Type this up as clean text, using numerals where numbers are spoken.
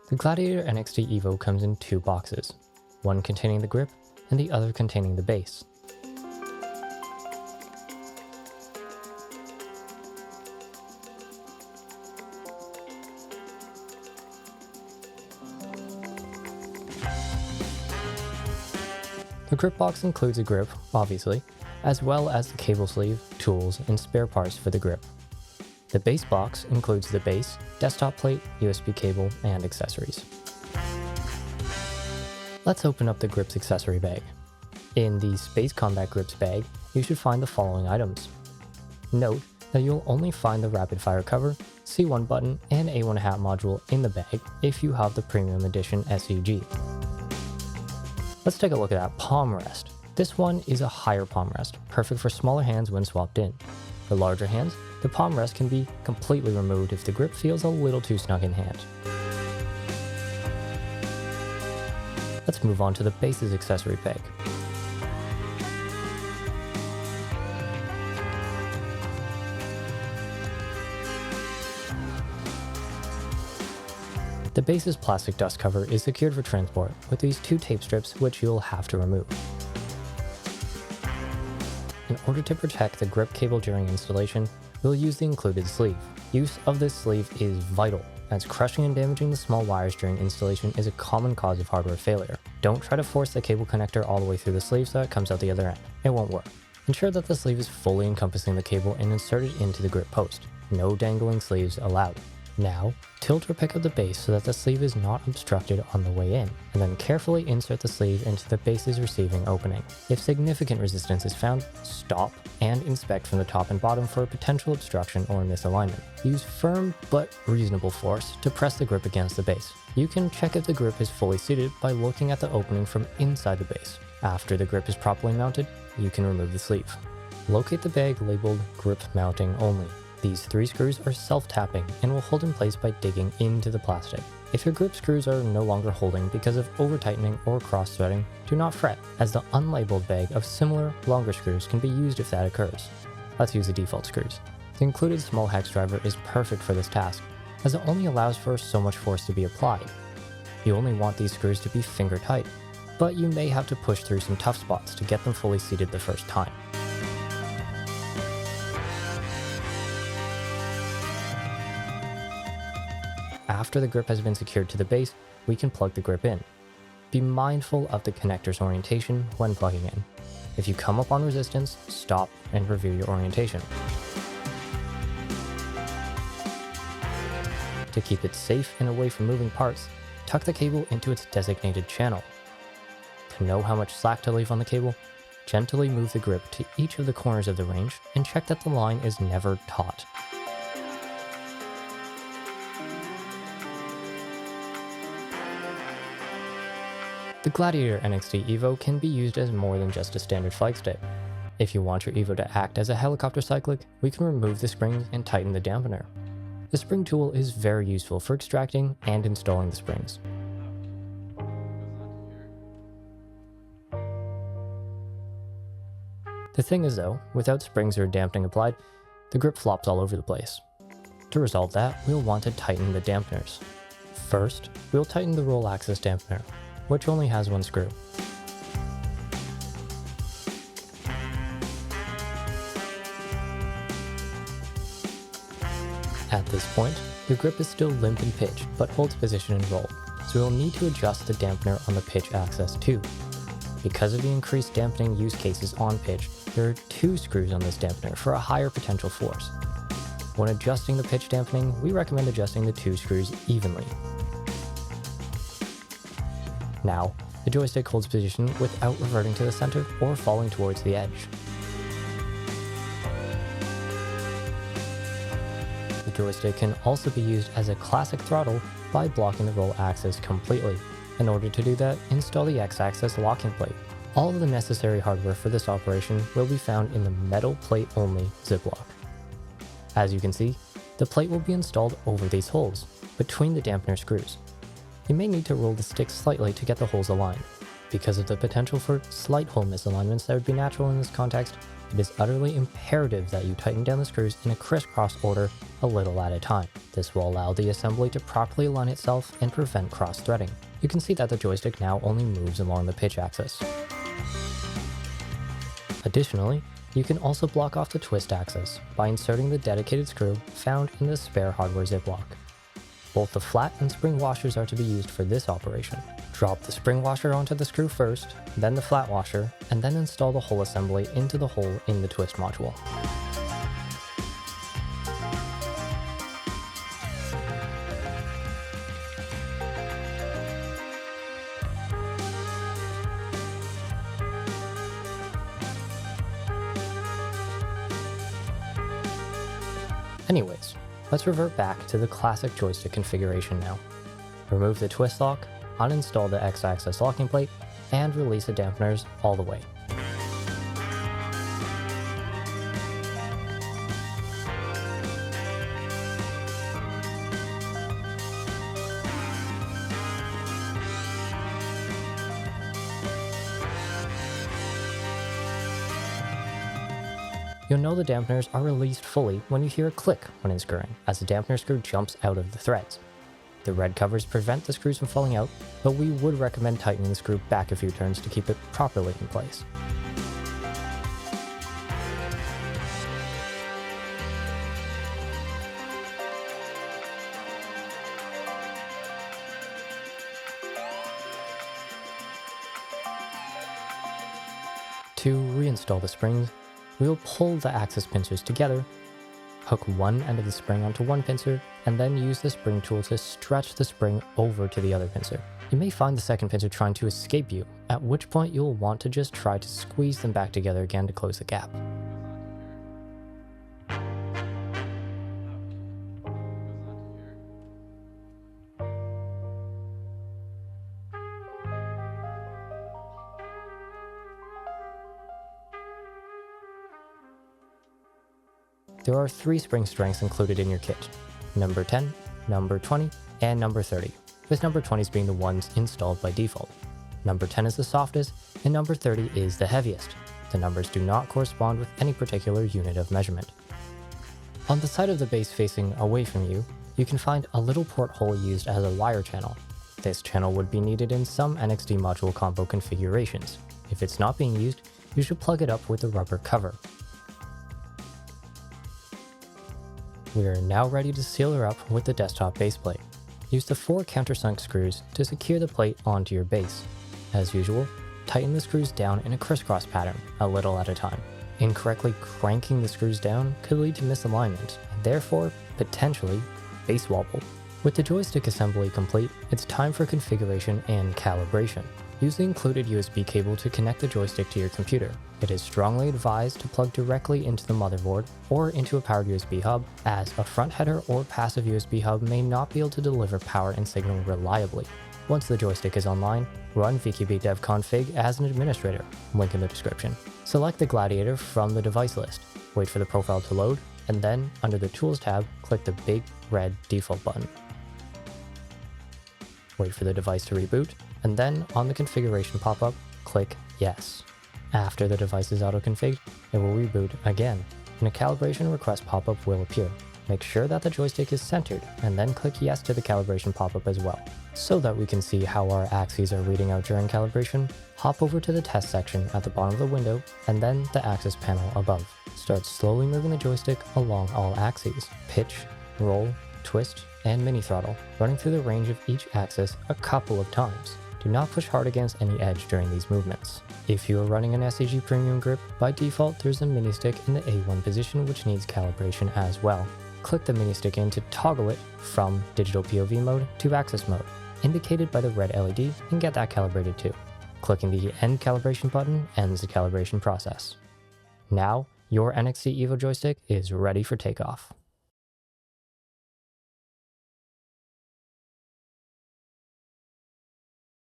The Gladiator NXT EVO comes in two boxes, one containing the grip and the other containing the base. The grip box includes a grip, obviously, as well as the cable sleeve, tools, and spare parts for the grip. The base box includes the base, desktop plate, USB cable, and accessories. Let's open up the grip's accessory bag. In the Space Combat Grips bag, you should find the following items. Note that you'll only find the rapid fire cover, C1 button, and A1 hat module in the bag if you have the Premium Edition SUG. Let's take a look at that palm rest. This one is a higher palm rest, perfect for smaller hands when swapped in. For larger hands, the palm rest can be completely removed if the grip feels a little too snug in hand. Let's move on to the base's accessory bag. The base's plastic dust cover is secured for transport with these two tape strips which you'll have to remove. In order to protect the grip cable during installation, we'll use the included sleeve. Use of this sleeve is vital, as crushing and damaging the small wires during installation is a common cause of hardware failure. Don't try to force the cable connector all the way through the sleeve so it comes out the other end. It won't work. Ensure that the sleeve is fully encompassing the cable and inserted into the grip post. No dangling sleeves allowed. Now, tilt or pick up the base so that the sleeve is not obstructed on the way in, and then carefully insert the sleeve into the base's receiving opening. If significant resistance is found, stop and inspect from the top and bottom for a potential obstruction or misalignment. Use firm but reasonable force to press the grip against the base. You can check if the grip is fully seated by looking at the opening from inside the base. After the grip is properly mounted, you can remove the sleeve. Locate the bag labeled Grip Mounting Only. These 3 screws are self-tapping and will hold in place by digging into the plastic. If your grip screws are no longer holding because of over-tightening or cross-threading, do not fret, as the unlabeled bag of similar, longer screws can be used if that occurs. Let's use the default screws. The included small hex driver is perfect for this task, as it only allows for so much force to be applied. You only want these screws to be finger tight, but you may have to push through some tough spots to get them fully seated the first time. After the grip has been secured to the base, we can plug the grip in. Be mindful of the connector's orientation when plugging in. If you come up on resistance, stop and review your orientation. To keep it safe and away from moving parts, tuck the cable into its designated channel. To know how much slack to leave on the cable, gently move the grip to each of the corners of the range and check that the line is never taut. The Gladiator NXT EVO can be used as more than just a standard flag stick. If you want your EVO to act as a helicopter cyclic, we can remove the springs and tighten the dampener. The spring tool is very useful for extracting and installing the springs. The thing is though, without springs or dampening applied, the grip flops all over the place. To resolve that, we'll want to tighten the dampeners. First, we'll tighten the roll axis dampener, which only has 1 screw. At this point, the grip is still limp in pitch, but holds position and roll, so we'll need to adjust the dampener on the pitch axis too. Because of the increased dampening use cases on pitch, there are 2 screws on this dampener for a higher potential force. When adjusting the pitch dampening, we recommend adjusting the 2 screws evenly. Now, the joystick holds position without reverting to the center or falling towards the edge. The joystick can also be used as a classic throttle by blocking the roll axis completely. In order to do that, install the X-axis locking plate. All of the necessary hardware for this operation will be found in the metal plate only Ziploc. As you can see, the plate will be installed over these holes, between the dampener screws. You may need to roll the stick slightly to get the holes aligned. Because of the potential for slight hole misalignments that would be natural in this context, it is utterly imperative that you tighten down the screws in a crisscross order a little at a time. This will allow the assembly to properly align itself and prevent cross-threading. You can see that the joystick now only moves along the pitch axis. Additionally, you can also block off the twist axis by inserting the dedicated screw found in the spare hardware ziplock. Both the flat and spring washers are to be used for this operation. Drop the spring washer onto the screw first, then the flat washer, and then install the whole assembly into the hole in the twist module. Anyways, let's revert back to the classic joystick configuration now. Remove the twist lock, uninstall the X-axis locking plate, and release the dampeners all the way. You'll know the dampeners are released fully when you hear a click when unscrewing, as the dampener screw jumps out of the threads. The red covers prevent the screws from falling out, but we would recommend tightening the screw back a few turns to keep it properly in place. To reinstall the springs, we'll pull the axis pincers together, hook one end of the spring onto one pincer, and then use the spring tool to stretch the spring over to the other pincer. You may find the second pincer trying to escape you, at which point you'll want to just try to squeeze them back together again to close the gap. There are 3 spring strengths included in your kit: number 10, number 20, and number 30, with number 20s being the ones installed by default. Number 10 is the softest, and number 30 is the heaviest. The numbers do not correspond with any particular unit of measurement. On the side of the base facing away from you, you can find a little porthole used as a wire channel. This channel would be needed in some NXT module combo configurations. If it's not being used, you should plug it up with a rubber cover. We are now ready to seal her up with the desktop base plate. Use the 4 countersunk screws to secure the plate onto your base. As usual, tighten the screws down in a crisscross pattern, a little at a time. Incorrectly cranking the screws down could lead to misalignment, and therefore, potentially, base wobble. With the joystick assembly complete, it's time for configuration and calibration. Use the included USB cable to connect the joystick to your computer. It is strongly advised to plug directly into the motherboard or into a powered USB hub, as a front header or passive USB hub may not be able to deliver power and signal reliably. Once the joystick is online, run VKB dev config as an administrator, link in the description. Select the Gladiator from the device list, wait for the profile to load, and then, under the Tools tab, click the big red default button. Wait for the device to reboot, and then on the configuration pop-up, click Yes. After the device is auto-configured, it will reboot again, and a calibration request pop-up will appear. Make sure that the joystick is centered, and then click Yes to the calibration pop-up as well. So that we can see how our axes are reading out during calibration, hop over to the test section at the bottom of the window, and then the axis panel above. Start slowly moving the joystick along all axes: pitch, roll, twist, and mini throttle, running through the range of each axis a couple of times. Do not push hard against any edge during these movements. If you are running an SAG Premium grip, by default there's a mini stick in the A1 position which needs calibration as well. Click the mini stick in to toggle it from digital POV mode to axis mode, indicated by the red LED, and get that calibrated too. Clicking the End Calibration button ends the calibration process. Now, your NXT EVO joystick is ready for takeoff.